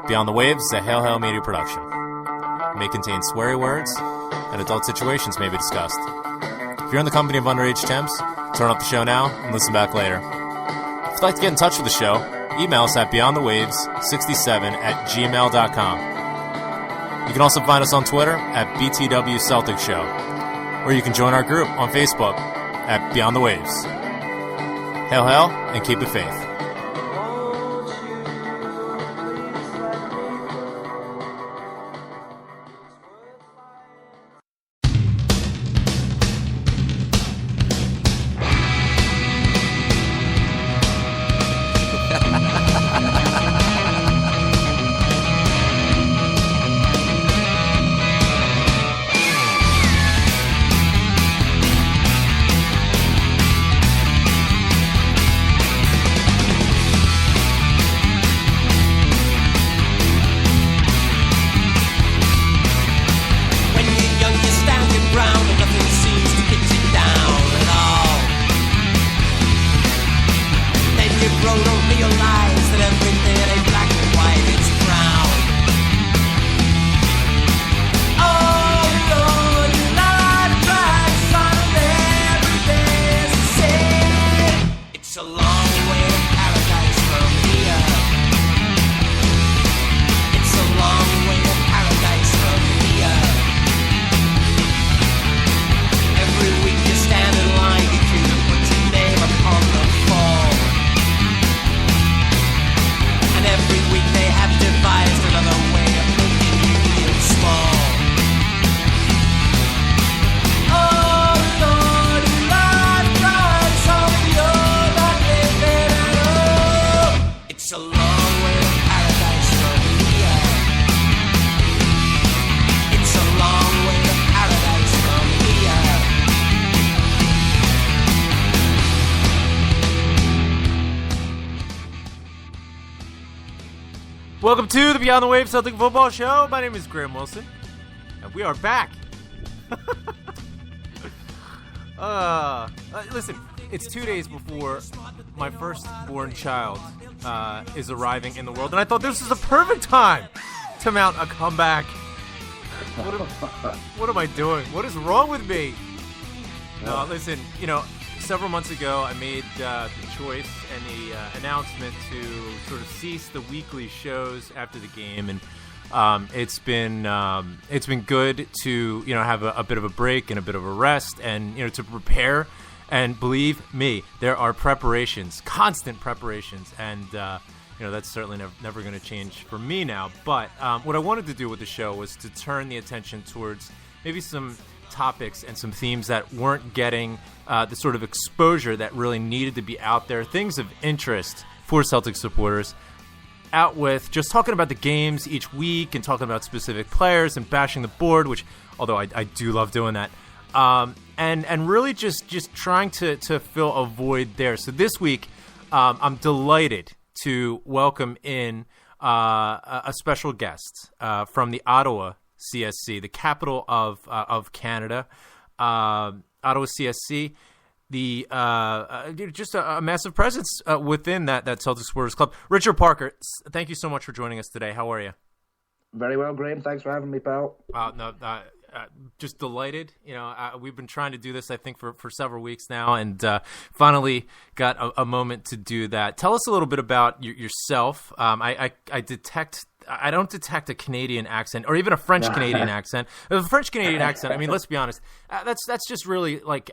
Beyond the Waves is a Hail Hail Media production. It may contain sweary words, and adult situations may be discussed. If you're in the company of underage temps, turn up the show now and listen back later. If you'd like to get in touch with the show, email us at beyondthewaves67@gmail.com. You can also find us on Twitter at BTW Celtic Show, or you can join our group on Facebook at Beyond the Waves. Hail Hail, and keep the faith. Welcome to the Beyond the Waves Celtic Football Show. My name is Graham Wilson, and we are back. Listen, it's 2 days before my firstborn child is arriving in the world, and I thought this was the perfect time to mount a comeback. What am I doing? What is wrong with me? No, listen, several months ago, I made the choice and the announcement to sort of cease the weekly shows after the game, and it's been good to have a bit of a break and a bit of a rest, and to prepare. And believe me, there are preparations, constant preparations, and that's certainly never going to change for me now. But what I wanted to do with the show was to turn the attention towards maybe some topics and some themes that weren't getting the sort of exposure that really needed to be out there, things of interest for Celtic supporters, out with just talking about the games each week and talking about specific players and bashing the board, which, although I do love doing that, and really just trying to fill a void there. So this week, I'm delighted to welcome in a special guest from the Ottawa CSC, the capital of Canada. Ottawa CSC, just a massive presence within that Celtic Supporters Club. Richard Parker, thank you so much for joining us today. How are you? Very well, Graham. Thanks for having me, pal. Just delighted. We've been trying to do this, I think, for several weeks now, and finally got a moment to do that. Tell us a little bit about yourself. I don't detect a Canadian accent or even a French Canadian accent. A French Canadian accent, I mean, let's be honest, that's just really like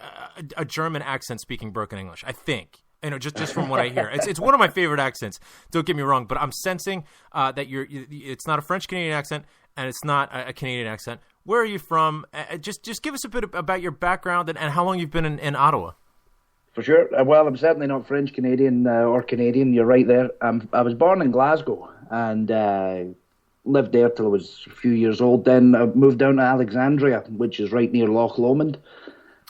a German accent speaking broken English, I think. Just from what I hear. It's one of my favorite accents, don't get me wrong, but I'm sensing that it's not a French Canadian accent and it's not a Canadian accent. Where are you from? Just give us a bit about your background and how long you've been in Ottawa. For sure. Well, I'm certainly not French Canadian or Canadian. You're right there. I was born in Glasgow and lived there till I was a few years old. Then I moved down to Alexandria, which is right near Loch Lomond,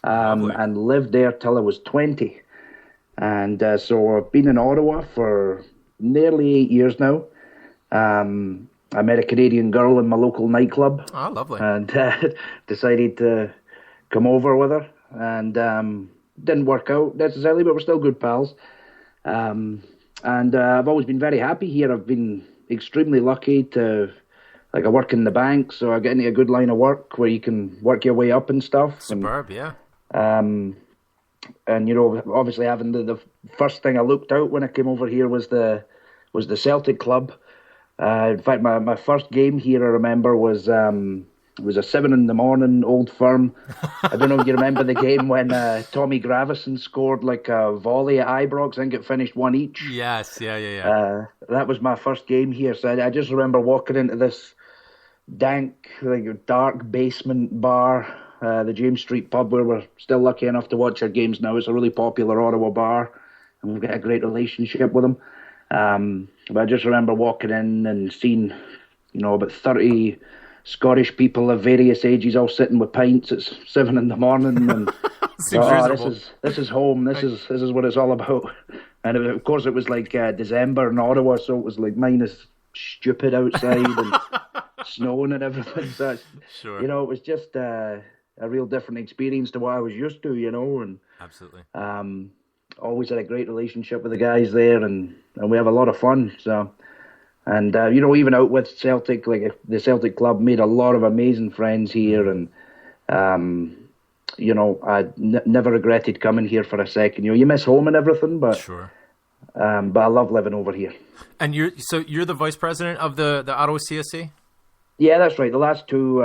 and lived there till I was 20. And so I've been in Ottawa for nearly 8 years now. I met a Canadian girl in my local nightclub. Oh, lovely. And decided to come over with her. And didn't work out necessarily, but we're still good pals. And I've always been very happy here. I've been extremely lucky to, like, I work in the bank, so I get into a good line of work where you can work your way up and stuff. Superb, yeah. And obviously having the first thing I looked out when I came over here was the Celtic club. In fact, my first game here I remember was a 7 a.m. Old Firm. I don't know if you remember the game when Tommy Gravison scored like a volley at Ibrox. I think it finished 1 each. Yes, yeah. That was my first game here, so I just remember walking into this dank, like dark basement bar, the James Street pub, where we're still lucky enough to watch our games now. It's a really popular Ottawa bar, and we've got a great relationship with them. But I just remember walking in and seeing, about 30 Scottish people of various ages all sitting with pints at 7 a.m. and this is home. This is what it's all about. And of course it was like December in Ottawa, so it was like minus stupid outside and snowing and everything. So sure. It was just a real different experience to what I was used to. And absolutely. Always had a great relationship with the guys there, and we have a lot of fun. So, and even out with Celtic, like the Celtic club, made a lot of amazing friends here, and I never regretted coming here for a second. You miss home and everything, but sure. But I love living over here. And you're the vice president of the Ottawa CSC? Yeah, that's right. The last two.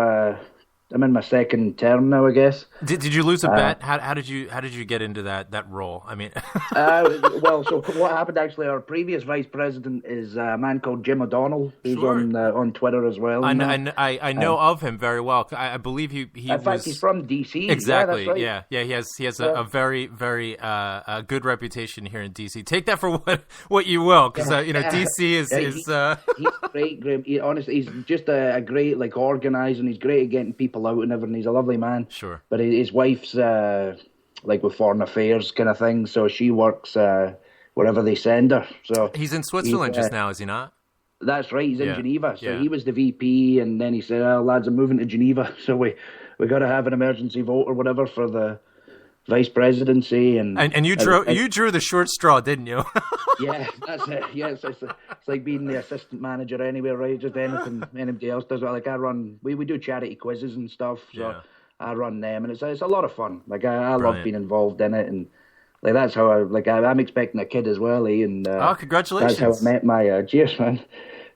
I'm in my second term now, I guess. Did you lose a bet? How did you get into that role? I mean, so what happened actually? Our previous vice president is a man called Jim O'Donnell, who's on Twitter as well. I know of him very well. I believe he in fact, he's from DC. Exactly. Yeah, that's right. Yeah. He has a very very good reputation here in DC. Take that for what you will, because DC is he's great. Honestly, he's just a great organizer, and he's great at getting people out and everything. He's a lovely man. Sure. But his wife's with foreign affairs kind of thing, so she works wherever they send her. So he's in Switzerland just now, is he not? That's right. He's in Geneva. So he was the VP, and then he said, "Oh, lads, I'm moving to Geneva, so we got to have an emergency vote or whatever for the vice presidency." And you drew the short straw, didn't you? Yeah, that's it. Yeah, it's like being the assistant manager anywhere, right? Just anything anybody else does. Like I run, we do charity quizzes and stuff, so I run them, and it's a lot of fun. Like I love being involved in it, and like that's how I'm expecting a kid as well, And congratulations! That's how I met my cheers, man.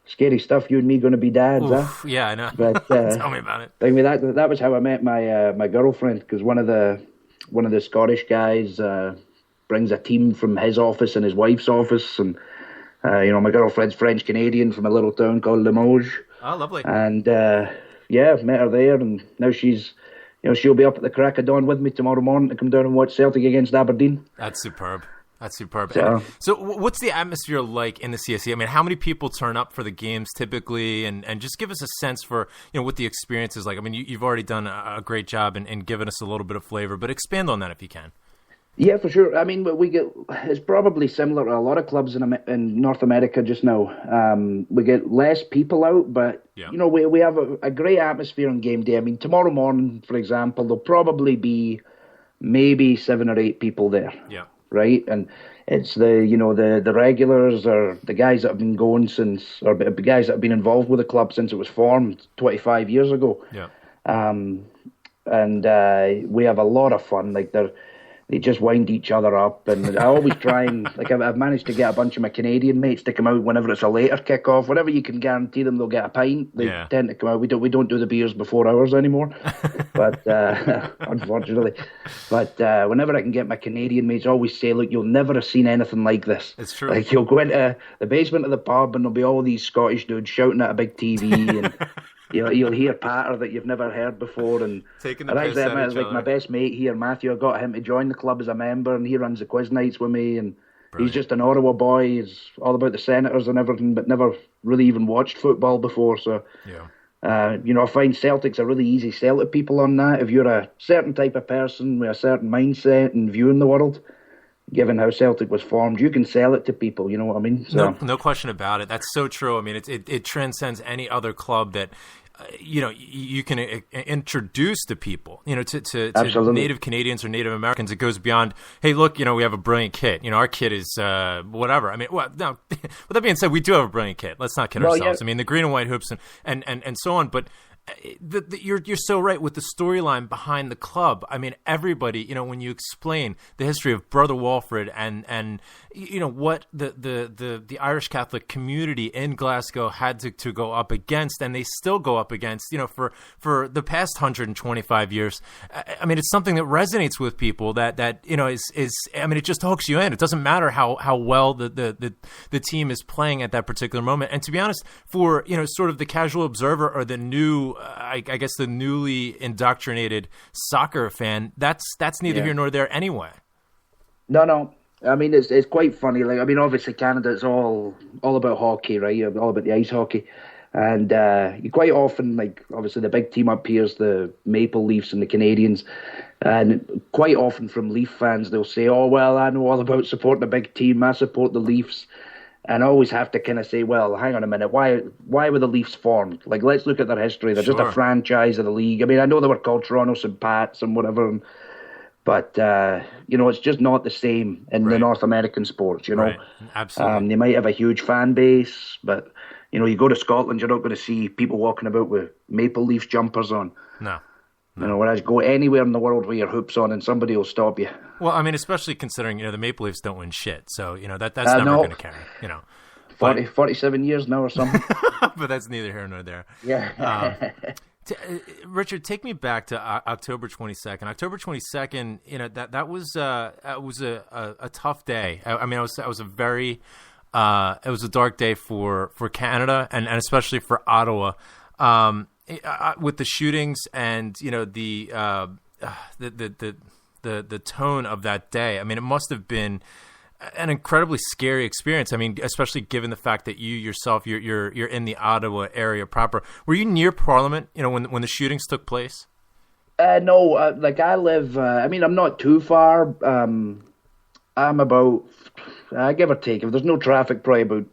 Scary stuff. You and me going to be dads, Oof, Yeah, I know. But tell me about it. I mean, that was how I met my girlfriend, because one of the Scottish guys brings a team from his office and his wife's office, and my girlfriend's French Canadian from a little town called Limoges. Oh, lovely. And met her there, and now she's she'll be up at the crack of dawn with me tomorrow morning to come down and watch Celtic against Aberdeen. That's superb. So what's the atmosphere like in the CSC? I mean, how many people turn up for the games typically, and just give us a sense for what the experience is like. I mean, you've already done a great job and given us a little bit of flavor, but expand on that if you can. Yeah, for sure. I mean, it's probably similar to a lot of clubs in North America just now. We get less people out, but we have a great atmosphere on game day. I mean, tomorrow morning, for example, there'll probably be maybe 7 or 8 people there. Yeah. Right, and it's the regulars, or the guys that have been going since, or the guys that have been involved with the club since it was formed 25 years ago. Yeah. And we have a lot of fun. Like they just wind each other up, and I always try and I've managed to get a bunch of my Canadian mates to come out whenever it's a later kick-off. Whenever you can guarantee them they'll get a pint, they tend to come out. We don't do the beers before hours anymore, but unfortunately. But whenever I can get my Canadian mates, I always say, look, you'll never have seen anything like this. It's true. Like you'll go into the basement of the pub and there'll be all these Scottish dudes shouting at a big TV, and you'll hear patter that you've never heard before, and taking the piss out of each other. My best mate here, Matthew. I got him to join the club as a member, and he runs the quiz nights with me. And Brilliant. He's just an Ottawa boy. He's all about the Senators and everything, but never really even watched football before. So, I find Celtic's a really easy sell to people on that. If you're a certain type of person with a certain mindset and view in the world, given how Celtic was formed, you can sell it to people, you know what I mean? So, no question about it. That's so true. I mean, it transcends any other club that you can introduce to people, to Absolutely. Native Canadians or Native Americans. It goes beyond, hey, look, we have a brilliant kid. Our kid is whatever. I mean, no, with that being said, we do have a brilliant kid. Let's not kid ourselves. Yeah. I mean, the green and white hoops and so on. But you're so right with the storyline behind the club. I mean, everybody, when you explain the history of Brother Walfrid and what the Irish Catholic community in Glasgow had to go up against, and they still go up against, for the past 125 years. I mean, it's something that resonates with people that is I mean, it just hooks you in. It doesn't matter how well the team is playing at that particular moment. And to be honest, for sort of the casual observer or the new, I guess the newly indoctrinated soccer fan, that's neither here nor there anyway. No. I mean, it's quite funny. Like, I mean, obviously Canada is all about hockey, right? All about the ice hockey, and you quite often, like, obviously the big team up here is the Maple Leafs and the Canadians, and quite often from Leaf fans they'll say, "Oh well, I know all about supporting a big team. I support the Leafs." And I always have to kind of say, well, hang on a minute, why were the Leafs formed? Like, let's look at their history. They're just a franchise of the league. I mean, I know they were called Toronto St. Pats and whatever, but, it's just not the same in the North American sports, Right. Absolutely. They might have a huge fan base, but, you go to Scotland, you're not going to see people walking about with Maple Leafs jumpers on. No. Whereas go anywhere in the world with your hoops on and somebody will stop you. Well, I mean, especially considering, the Maple Leafs don't win shit. So, that's never going to carry, 47 years now or something. But that's neither here nor there. Yeah. Richard, take me back to October 22nd. October 22nd, that was a tough day. I mean, it was a very it was a dark day for Canada and especially for Ottawa. With the shootings and the tone of that day, I mean, it must have been an incredibly scary experience. I mean, especially given the fact that you yourself you're in the Ottawa area proper. Were you near Parliament? When the shootings took place? No, like I live. I mean, I'm not too far. I'm about, give or take, if there's no traffic, probably about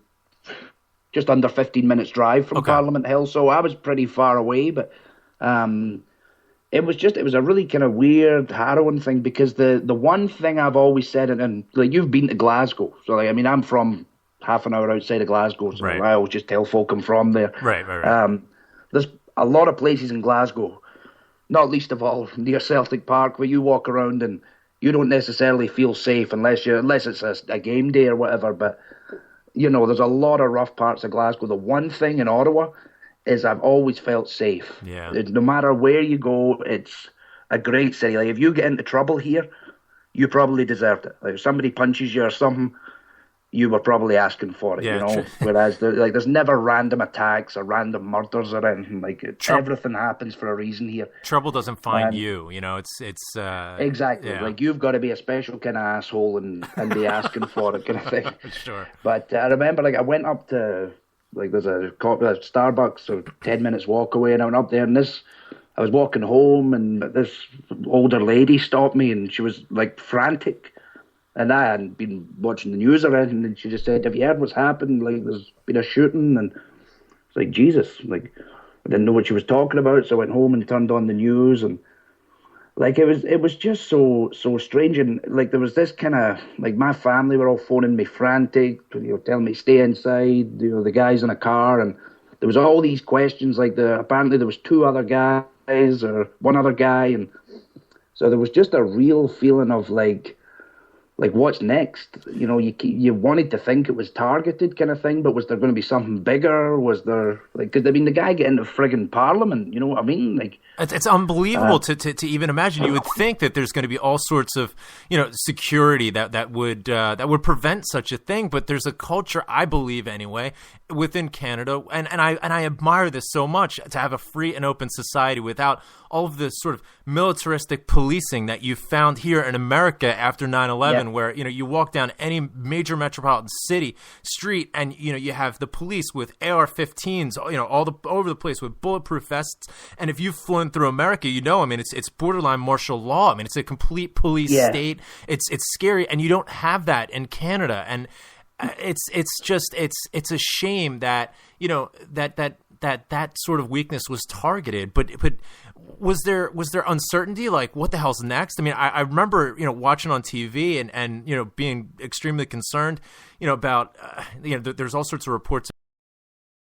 just under 15 minutes drive from Parliament Hill, so I was pretty far away, but it was a really kind of weird, harrowing thing, because the one thing I've always said, and like, you've been to Glasgow, so like, I mean, I'm from half an hour outside of Glasgow, so I always just tell folk I'm from there. Right. There's a lot of places in Glasgow, not least of all near Celtic Park, where you walk around and you don't necessarily feel safe unless it's a game day or whatever, but there's a lot of rough parts of Glasgow. The one thing in Ottawa is I've always felt safe. Yeah. No matter where you go, it's a great city. Like, if you get into trouble here, you probably deserved it. Like, if somebody punches you or something, you were probably asking for it, Whereas there's never random attacks or random murders or anything. Like, everything happens for a reason here. Trouble doesn't find you. It's exactly. Yeah. Like, you've got to be a special kind of asshole and be asking for it, kind of thing. Sure. But I remember, like, I went up to, like, there's a Starbucks, so 10 minutes walk away, and I went up there, and I was walking home, and this older lady stopped me, and she was like frantic. And I hadn't been watching the news or anything, and she just said, "Have you heard what's happened? Like, there's been a shooting." And it's like, Jesus, like, I didn't know what she was talking about, so I went home and turned on the news, and like, it was just so strange. And like, there was this kind of, like, my family were all phoning me frantic, telling me stay inside, the guys in a car, and there was all these questions, like, apparently there was two other guys or one other guy, and so there was just a real feeling of like what's next? You wanted to think it was targeted kind of thing, but was there going to be something bigger? Was there, like, I mean, the guy get into friggin' Parliament, you know what I mean? Like, it's unbelievable to even imagine. You would think that there's going to be all sorts of, security that would prevent such a thing, but there's a culture, I believe anyway, within Canada, and I admire this so much, to have a free and open society without all of this sort of militaristic policing that you found here in America after 9/11, where you walk down any major metropolitan city street and you have the police with AR-15s, all over the place with bulletproof vests. And if you've flown through America, I mean, it's borderline martial law. I mean, it's a complete police state. It's scary, and you don't have that in Canada. And it's a shame that that that sort of weakness was targeted, but was there uncertainty, like what the hell's next? I mean, I remember watching on TV and being extremely concerned about there's all sorts of reports